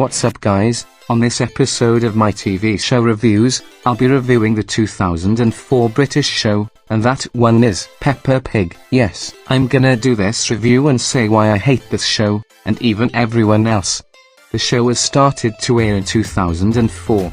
What's up guys, on this episode of my TV show reviews, I'll be reviewing the 2004 British show, and that one is Peppa Pig. Yes, I'm gonna do this review and say why I hate this show, and even everyone else. The show was started to air in 2004.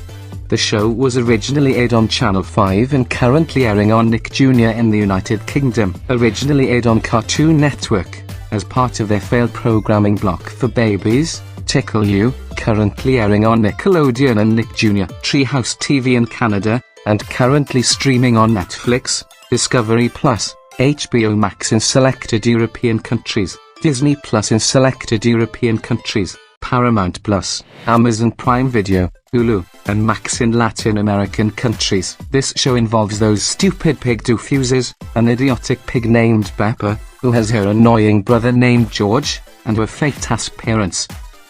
The show was originally aired on Channel 5 and currently airing on Nick Jr. in the United Kingdom. Originally aired on Cartoon Network, as part of their failed programming block for babies, Tickle You, currently airing on Nickelodeon and Nick Jr. Treehouse TV in Canada, and currently streaming on Netflix, Discovery Plus, HBO Max in selected European countries, Disney Plus in selected European countries, Paramount Plus, Amazon Prime Video, Hulu, and Max in Latin American countries. This show involves those stupid pig doofuses, an idiotic pig named Peppa, who has her annoying brother named George, and her fake-ass parents.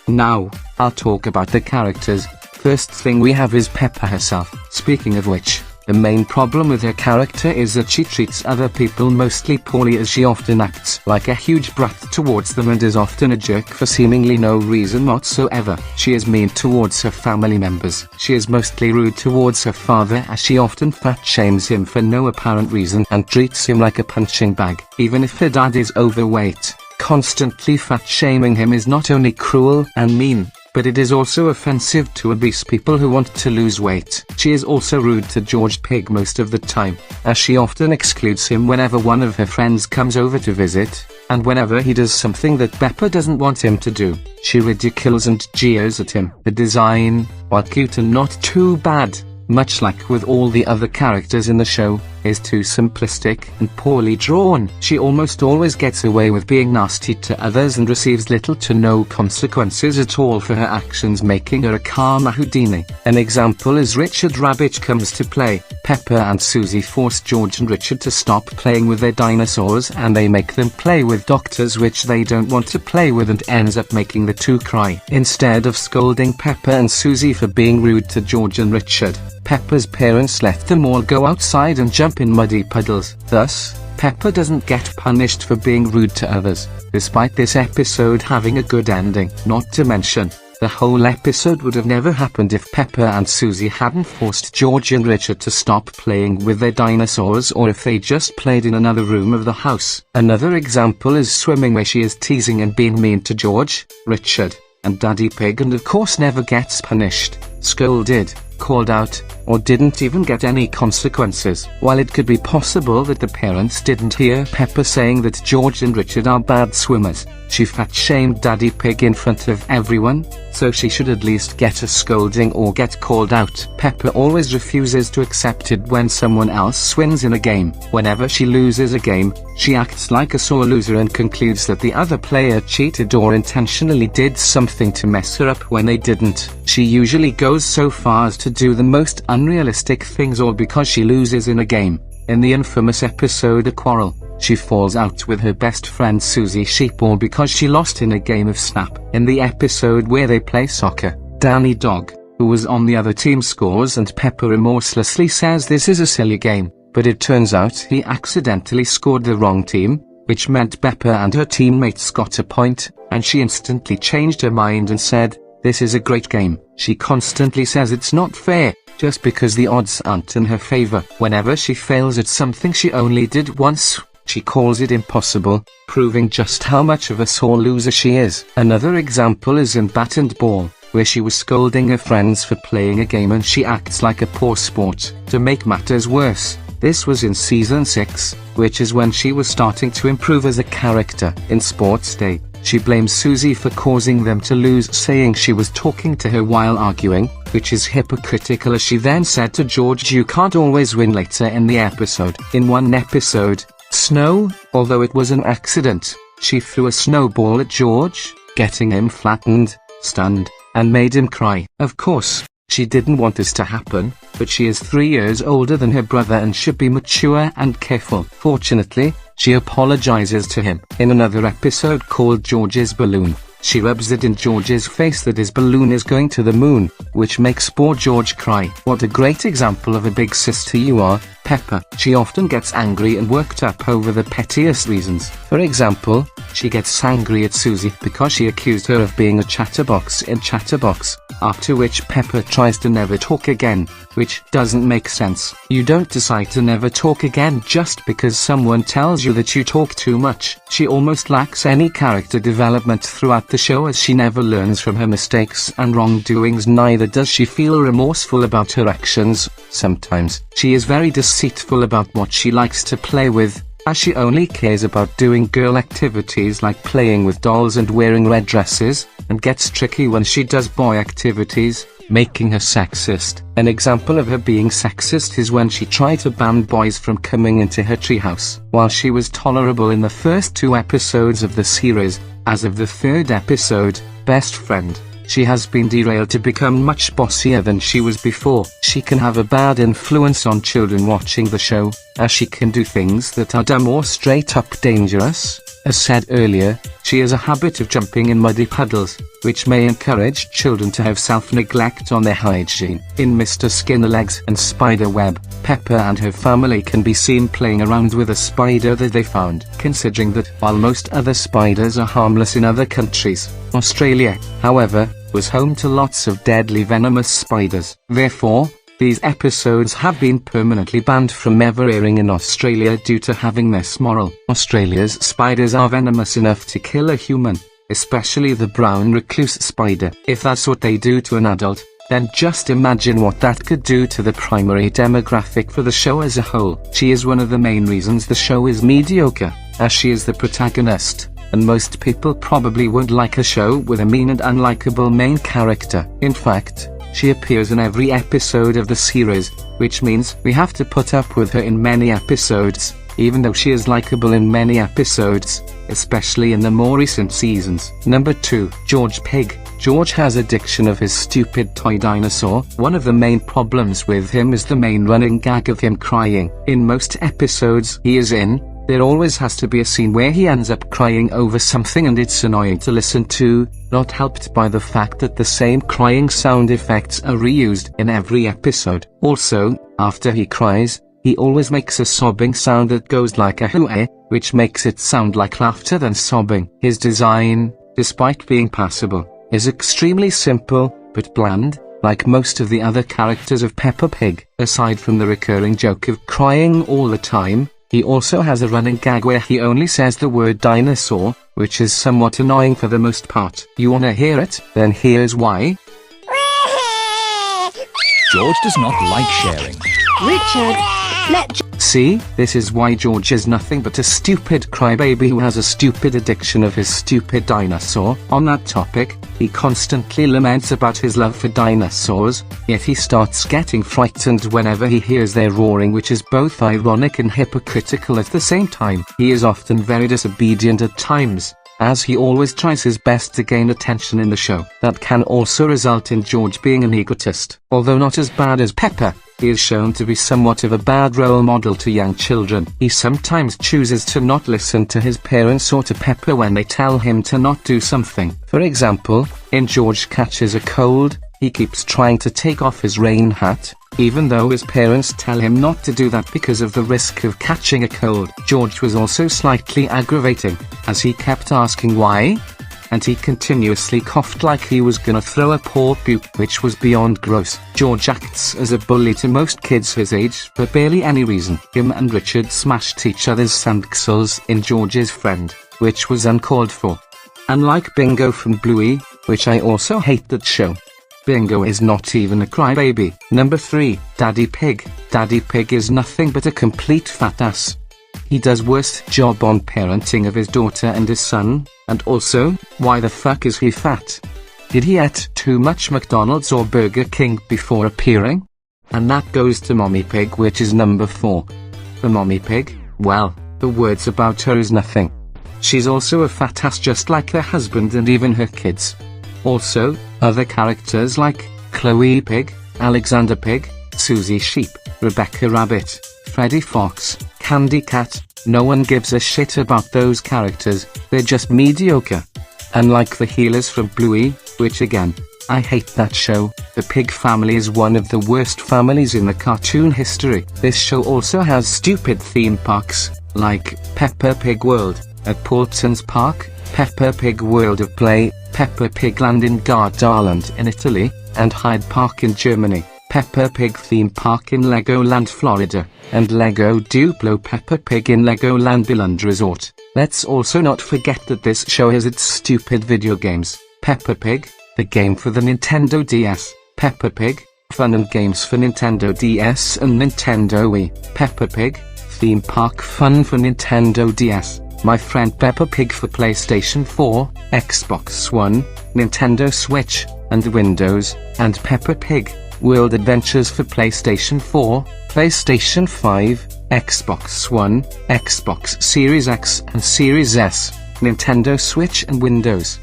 Now, I'll talk about the characters. First thing we have is Peppa herself. Speaking of which, the main problem with her character is that she treats other people mostly poorly, as she often acts like a huge brat towards them and is often a jerk for seemingly no reason whatsoever. She is mean towards her family members. She is mostly rude towards her father, as she often fat shames him for no apparent reason and treats him like a punching bag. Even if her dad is overweight, constantly fat shaming him is not only cruel and mean, but it is also offensive to obese people who want to lose weight. She is also rude to George Pig most of the time, as she often excludes him whenever one of her friends comes over to visit, and whenever he does something that Peppa doesn't want him to do, she ridicules and jeers at him. The design, while cute and not too bad, much like with all the other characters in the show, is too simplistic and poorly drawn. She almost always gets away with being nasty to others and receives little to no consequences at all for her actions, making her a karma Houdini. An example is Richard Rabbit comes to play. Peppa and Susie force George and Richard to stop playing with their dinosaurs, and they make them play with doctors which they don't want to play with, and ends up making the two cry. Instead of scolding Peppa and Susie for being rude to George and Richard, Peppa's parents let them all go outside and jump in muddy puddles. Thus, Peppa doesn't get punished for being rude to others, despite this episode having a good ending. Not to mention, the whole episode would have never happened if Peppa and Susie hadn't forced George and Richard to stop playing with their dinosaurs, or if they just played in another room of the house. Another example is Swimming, where she is teasing and being mean to George, Richard, and Daddy Pig, and of course never gets punished, scolded, called out, or didn't even get any consequences. While it could be possible that the parents didn't hear Peppa saying that George and Richard are bad swimmers, she fat shamed Daddy Pig in front of everyone, so she should at least get a scolding or get called out. Peppa always refuses to accept it when someone else wins in a game. Whenever she loses a game, she acts like a sore loser and concludes that the other player cheated or intentionally did something to mess her up when they didn't. She usually goes so far as to do the most unrealistic things, all because she loses in a game. In the infamous episode A Quarrel, she falls out with her best friend Susie Sheepball because she lost in a game of Snap. In the episode where they play soccer, Danny Dog, who was on the other team, scores, and Peppa remorselessly says this is a silly game, but it turns out he accidentally scored the wrong team, which meant Peppa and her teammates got a point, and she instantly changed her mind and said, "This is a great game." She constantly says it's not fair, just because the odds aren't in her favor. Whenever she fails at something she only did once, she calls it impossible, proving just how much of a sore loser she is. Another example is in Bat and Ball, where she was scolding her friends for playing a game and she acts like a poor sport. To make matters worse, this was in season 6, which is when she was starting to improve as a character. In Sports Day, she blames Susie for causing them to lose, saying she was talking to her while arguing, which is hypocritical, as she then said to George, "You can't always win," later in the episode. In one episode, Snow, although it was an accident, she threw a snowball at George, getting him flattened, stunned, and made him cry. Of course, she didn't want this to happen, but she is 3 years older than her brother and should be mature and careful. Fortunately, she apologizes to him. In another episode called George's Balloon, she rubs it in George's face that his balloon is going to the moon, which makes poor George cry. What a great example of a big sister you are, Peppa. She often gets angry and worked up over the pettiest reasons. For example, she gets angry at Susie because she accused her of being a chatterbox in Chatterbox, after which Peppa tries to never talk again, which doesn't make sense. You don't decide to never talk again just because someone tells you that you talk too much. She almost lacks any character development throughout the show, as she never learns from her mistakes and wrongdoings, neither does she feel remorseful about her actions. Sometimes, she is very deceitful about what she likes to play with, as she only cares about doing girl activities like playing with dolls and wearing red dresses, and gets tricky when she does boy activities, making her sexist. An example of her being sexist is when she tried to ban boys from coming into her treehouse. While she was tolerable in the first 2 episodes of the series, as of the 3rd episode, Best Friend, she has been derailed to become much bossier than she was before. She can have a bad influence on children watching the show, as she can do things that are dumb or straight up dangerous. As said earlier, she has a habit of jumping in muddy puddles, which may encourage children to have self-neglect on their hygiene. In Mr. Skinnerlegs and Spiderweb, Peppa and her family can be seen playing around with a spider that they found. Considering that while most other spiders are harmless in other countries, Australia, however, was home to lots of deadly venomous spiders. Therefore, these episodes have been permanently banned from ever airing in Australia due to having this moral. Australia's spiders are venomous enough to kill a human, especially the brown recluse spider. If that's what they do to an adult, then just imagine what that could do to the primary demographic for the show as a whole. She is one of the main reasons the show is mediocre, as she is the protagonist, and most people probably won't like a show with a mean and unlikable main character. In fact, she appears in every episode of the series, which means we have to put up with her in many episodes, even though she is likable in many episodes, especially in the more recent seasons. Number 2. George Pig. George has addiction of his stupid toy dinosaur. One of the main problems with him is the main running gag of him crying. In most episodes he is in, there always has to be a scene where he ends up crying over something, and it's annoying to listen to, not helped by the fact that the same crying sound effects are reused in every episode. Also, after he cries, he always makes a sobbing sound that goes like a hoo-eh, which makes it sound like laughter than sobbing. His design, despite being passable, is extremely simple, but bland, like most of the other characters of Peppa Pig. Aside from the recurring joke of crying all the time, he also has a running gag where he only says the word dinosaur, which is somewhat annoying for the most part. You wanna hear it? Then here's why. George does not like sharing. Richard, See, this is why George is nothing but a stupid crybaby who has a stupid addiction of his stupid dinosaur. On that topic, he constantly laments about his love for dinosaurs, yet he starts getting frightened whenever he hears their roaring, which is both ironic and hypocritical at the same time. He is often very disobedient at times, as he always tries his best to gain attention in the show. That can also result in George being an egotist. Although not as bad as Peppa, he is shown to be somewhat of a bad role model to young children. He sometimes chooses to not listen to his parents or to Peppa when they tell him to not do something. For example, in George Catches a Cold, he keeps trying to take off his rain hat, even though his parents tell him not to do that because of the risk of catching a cold. George was also slightly aggravating, as he kept asking why, and he continuously coughed like he was gonna throw a poor puke, which was beyond gross. George acts as a bully to most kids his age for barely any reason. Him and Richard smashed each other's sandcastles in George's Friend, which was uncalled for. Unlike Bingo from Bluey, which I also hate that show, Bingo is not even a crybaby. Number 3. Daddy Pig. Daddy Pig is nothing but a complete fat ass. He does worst job on parenting of his daughter and his son, and also, why the fuck is he fat? Did he eat too much McDonald's or Burger King before appearing? And that goes to Mommy Pig, which is number 4. For Mommy Pig, well, the words about her is nothing. She's also a fat ass just like her husband and even her kids. Also, other characters like Chloe Pig, Alexander Pig, Susie Sheep, Rebecca Rabbit, Freddy Fox, Candy Cat, no one gives a shit about those characters, they're just mediocre. Unlike the healers from Bluey, which again, I hate that show. The Pig family is one of the worst families in the cartoon history. This show also has stupid theme parks, like Peppa Pig World at Paulson's Park, Peppa Pig World of Play, Peppa Pig Land in Gardaland in Italy, and Hyde Park in Germany, Peppa Pig Theme Park in Legoland, Florida, and Lego Duplo Peppa Pig in Legoland Billund Resort. Let's also not forget that this show has its stupid video games. Peppa Pig, the game for the Nintendo DS, Peppa Pig, fun and games for Nintendo DS and Nintendo Wii, Peppa Pig, theme park fun for Nintendo DS, My Friend Peppa Pig for PlayStation 4, Xbox One, Nintendo Switch, and Windows, and Peppa Pig, World Adventures for PlayStation 4, PlayStation 5, Xbox One, Xbox Series X and Series S, Nintendo Switch and Windows.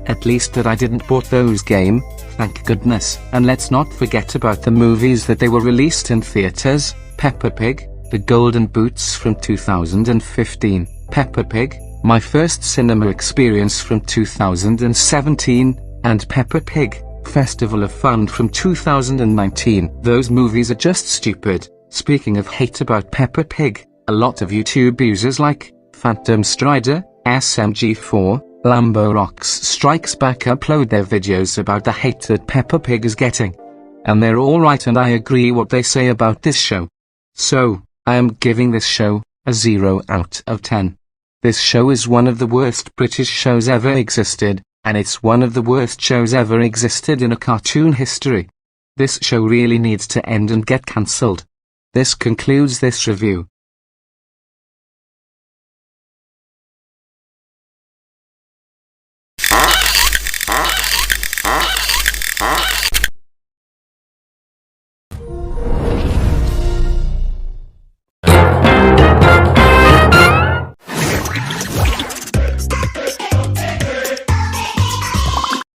At least that I didn't bought those game, thank goodness. And let's not forget about the movies that they were released in theaters. Peppa Pig, The Golden Boots from 2015, Peppa Pig, My First Cinema Experience from 2017, and Peppa Pig, Festival of Fun from 2019. Those movies are just stupid. Speaking of hate about Peppa Pig, a lot of YouTube users like Phantom Strider, SMG4, Lambo Rocks Strikes Back upload their videos about the hate that Peppa Pig is getting. And they're all right, and I agree what they say about this show. So, I am giving this show a 0 out of 10. This show is one of the worst British shows ever existed, and it's one of the worst shows ever existed in a cartoon history. This show really needs to end and get cancelled. This concludes this review.